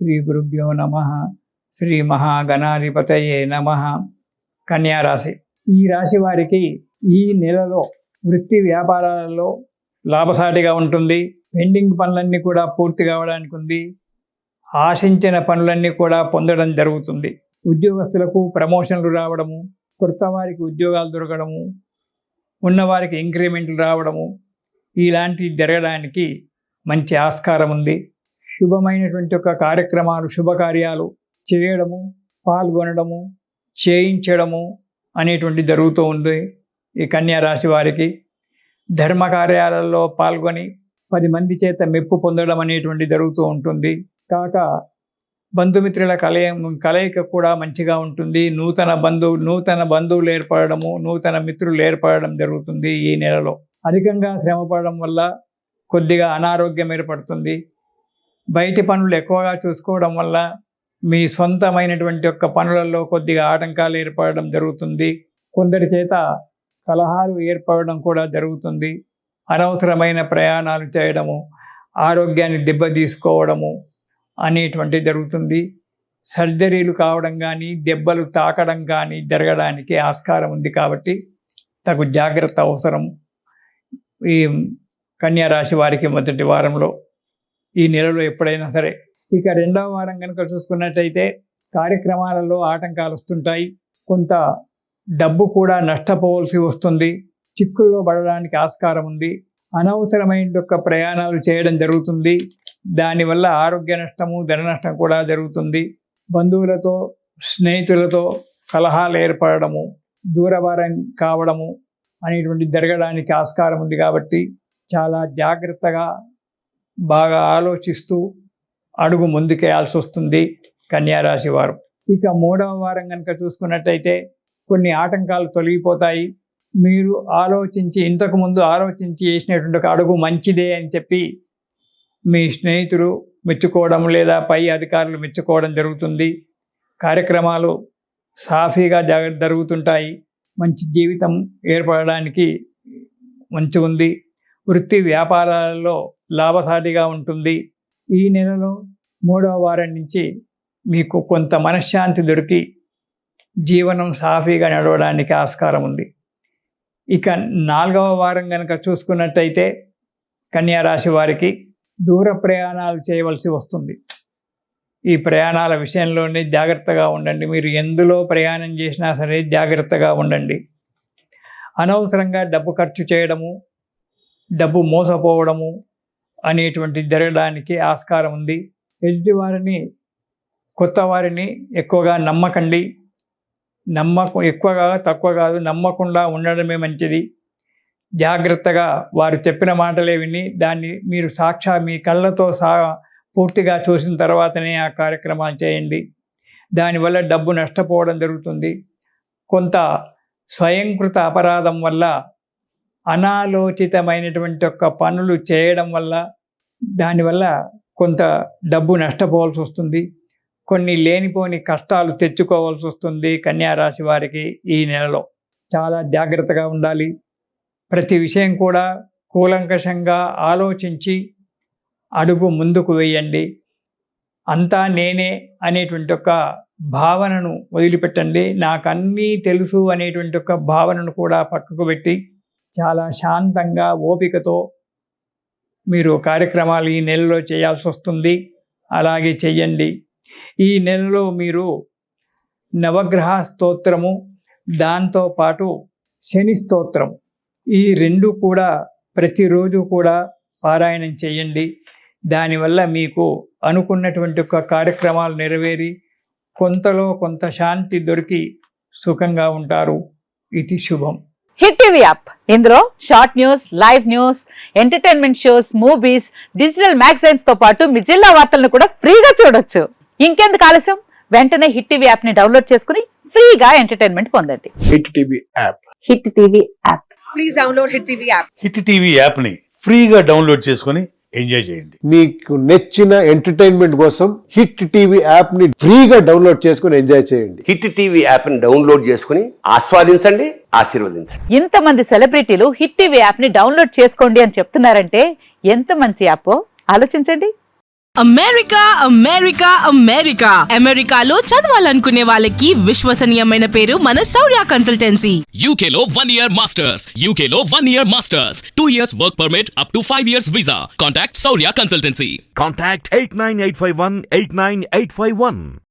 శ్రీ గురుభ్యో నమః. శ్రీ మహాగణాధిపతయే నమః. కన్యా రాశి. ఈ రాశి వారికి ఈ నెలలో వృత్తి వ్యాపారాలలో లాభసాటిగా ఉంటుంది. పెండింగ్ పనులన్నీ కూడా పూర్తి కావడానికి ఉంది. ఆశించిన పనులన్నీ కూడా పొందడం జరుగుతుంది. ఉద్యోగస్తులకు ప్రమోషన్లు రావడము, కొత్త వారికి ఉద్యోగాలు దొరకడము, ఉన్నవారికి ఇంక్రిమెంట్లు రావడము, ఇలాంటివి జరగడానికి మంచి ఆస్కారం ఉంది. శుభమైనటువంటి ఒక కార్యక్రమాలు, శుభకార్యాలు చేయడము, పాల్గొనడము, చేయించడము అనేటువంటి జరుగుతూ ఉంది. ఈ కన్యా రాశి వారికి ధర్మ కార్యాలలో పాల్గొని 10 మంది చేత మెప్పు పొందడం అనేటువంటి జరుగుతూ ఉంటుంది. కాక బంధుమిత్రుల కలయిక కూడా మంచిగా ఉంటుంది. నూతన బంధువులు ఏర్పడము, నూతన మిత్రులు ఏర్పడడం జరుగుతుంది. ఈ నెలలో అధికంగా శ్రమ పడడం వల్ల కొద్దిగా అనారోగ్యం ఏర్పడుతుంది. బయటి పనులు ఎక్కువగా చూసుకోవడం వల్ల మీ సొంతమైనటువంటి యొక్క పనులలో కొద్దిగా ఆటంకాలు ఏర్పడడం జరుగుతుంది. కొందరి చేత కలహాలు ఏర్పడడం కూడా జరుగుతుంది. అనవసరమైన ప్రయాణాలు చేయడము, ఆరోగ్యాన్ని దెబ్బతీసుకోవడము అనేటువంటి జరుగుతుంది. సర్జరీలు కావడం కానీ, దెబ్బలు తాకడం కానీ జరగడానికి ఆస్కారం ఉంది. కాబట్టి తగు జాగ్రత్త అవసరం. ఈ కన్యా రాశి వారికి మొదటి వారంలో, ఈ నెలలో ఎప్పుడైనా సరే. ఇక రెండవ వారం కనుక చూసుకున్నట్టయితే కార్యక్రమాలలో ఆటంకాలు వస్తుంటాయి. కొంత డబ్బు కూడా నష్టపోవలసి వస్తుంది. చిక్కుల్లో పడడానికి ఆస్కారం ఉంది. అనవసరమైన యొక్క ప్రయాణాలు చేయడం జరుగుతుంది. దానివల్ల ఆరోగ్య నష్టము, ధన నష్టం కూడా జరుగుతుంది. బంధువులతో, స్నేహితులతో కలహాలు ఏర్పడము, దూరవారం కావడము అనేటువంటి జరగడానికి ఆస్కారం ఉంది. కాబట్టి చాలా జాగ్రత్తగా, బాగా ఆలోచిస్తూ అడుగు ముందుకేయాల్సి వస్తుంది కన్యారాశి వారు. ఇక మూడవ వారం కనుక చూసుకున్నట్టయితే కొన్ని ఆటంకాలు తొలగిపోతాయి. మీరు ఇంతకుముందు ఆలోచించి చేసినటువంటి ఒక అడుగు మంచిదే అని చెప్పి మీ స్నేహితులు మెచ్చుకోవడం, లేదా పై అధికారులు మెచ్చుకోవడం జరుగుతుంది. కార్యక్రమాలు సాఫీగా జరుగుతుంటాయి. మంచి జీవితం ఏర్పడడానికి మంచి ఉంది. వృత్తి వ్యాపారాలలో లాభసాటిగా ఉంటుంది. ఈ నెలలో మూడవ వారం నుంచి మీకు కొంత మనశ్శాంతి దొరికి జీవనం సాఫీగా నడవడానికి ఆస్కారం ఉంది. ఇక 4వ వారం కనుక చూసుకున్నట్టయితే కన్యా రాశి వారికి దూర ప్రయాణాలు చేయవలసి వస్తుంది. ఈ ప్రయాణాల విషయంలోనే జాగ్రత్తగా ఉండండి. మీరు ఎందులో ప్రయాణం చేసినా సరే జాగ్రత్తగా ఉండండి. అనవసరంగా డబ్బు ఖర్చు చేయడము, డబ్బు మోసపోవడము అనేటువంటి జరగడానికి ఆస్కారం ఉంది. ఎదుటి వారిని, కొత్త వారిని ఎక్కువగా నమ్మకండి. ఎక్కువగా తక్కువ కాదు, నమ్మకుండా ఉండడమే మంచిది. జాగ్రత్తగా వారు చెప్పిన మాటలే విని దాన్ని మీరు మీ కళ్ళతో పూర్తిగా చూసిన తర్వాతనే ఆ కార్యక్రమాలు చేయండి. దానివల్ల డబ్బు నష్టపోవడం జరుగుతుంది. కొంత స్వయంకృత అపరాధం వల్ల, అనాలోచితమైనటువంటి యొక్క పనులు చేయడం వల్ల, దానివల్ల కొంత డబ్బు నష్టపోవాల్సి వస్తుంది. కొన్ని లేనిపోని కష్టాలు తెచ్చుకోవాల్సి వస్తుంది. కన్యా రాశి వారికి ఈ నెలలో చాలా జాగ్రత్తగా ఉండాలి. ప్రతి విషయం కూడా కూలంకషంగా ఆలోచించి అడుగు ముందుకు వేయండి. అంతా నేనే అనేటువంటి ఒక భావనను వదిలిపెట్టండి. నాకన్నీ తెలుసు అనేటువంటి ఒక భావనను కూడా పక్కకు పెట్టి చాలా శాంతంగా, ఓపికతో మీరు కార్యక్రమాలు ఈ నెలలో చేయాల్సి వస్తుంది. అలాగే చెయ్యండి. ఈ నెలలో మీరు నవగ్రహ స్తోత్రము, దాంతోపాటు శని స్తోత్రం, ఈ 2 కూడా ప్రతిరోజు కూడా పారాయణం చేయండి. దానివల్ల మీకు అనుకున్నటువంటి ఒక కార్యక్రమాలు నెరవేరి కొంతలో కొంత శాంతి దొరికి సుఖంగా ఉంటారు. ఇది శుభం. హిట్ టీవీ యాప్, ఇందులో short news, live news, entertainment shows, movies, digital magazines తో పాటు మీ జిల్లా వార్తలను కూడా ఫ్రీగా చూడొచ్చు. ఇంకెందుకు ఆలస్యం, వెంటనే హిట్ టీవీ యాప్ ని డౌన్లోడ్ చేసుకుని ఫ్రీగా ఎంటర్టైన్మెంట్ పొందండి. Hit TV app. Hit TV app. Please download hit TV app. Hit TV app ని ఫ్రీగా డౌన్లోడ్ చేసుకుని ఎంజాయ్ చేయండి. మీకు నచ్చిన ఎంటర్టైన్మెంట్ కోసం హిట్ టీవీ యాప్ ని ఫ్రీగా డౌన్లోడ్ చేసుకుని ఎంజాయ్ చేయండి. హిట్ టీవీ యాప్ ని డౌన్లోడ్ చేసుకుని ఆస్వాదించండి, ఆశీర్వదించండి. ఇంతమంది సెలబ్రిటీలు హిట్ టీవీ యాప్ ని డౌన్లోడ్ చేసుకోండి అని చెప్తున్నారంటే ఎంత మంచి యాప్ ఆలోచించండి. అమెరికా అమెరికా అమెరికా అమెరికాలో చదవాలనుకునే వాళ్ళకి విశ్వసనీయమైన పేరు మన శౌర్య consultancy. UK Law 1 Year Masters. UK Law 1 Year Masters. 2 years work permit up to 5 years visa. Contact Saurya Consultancy. Contact 89851 89851.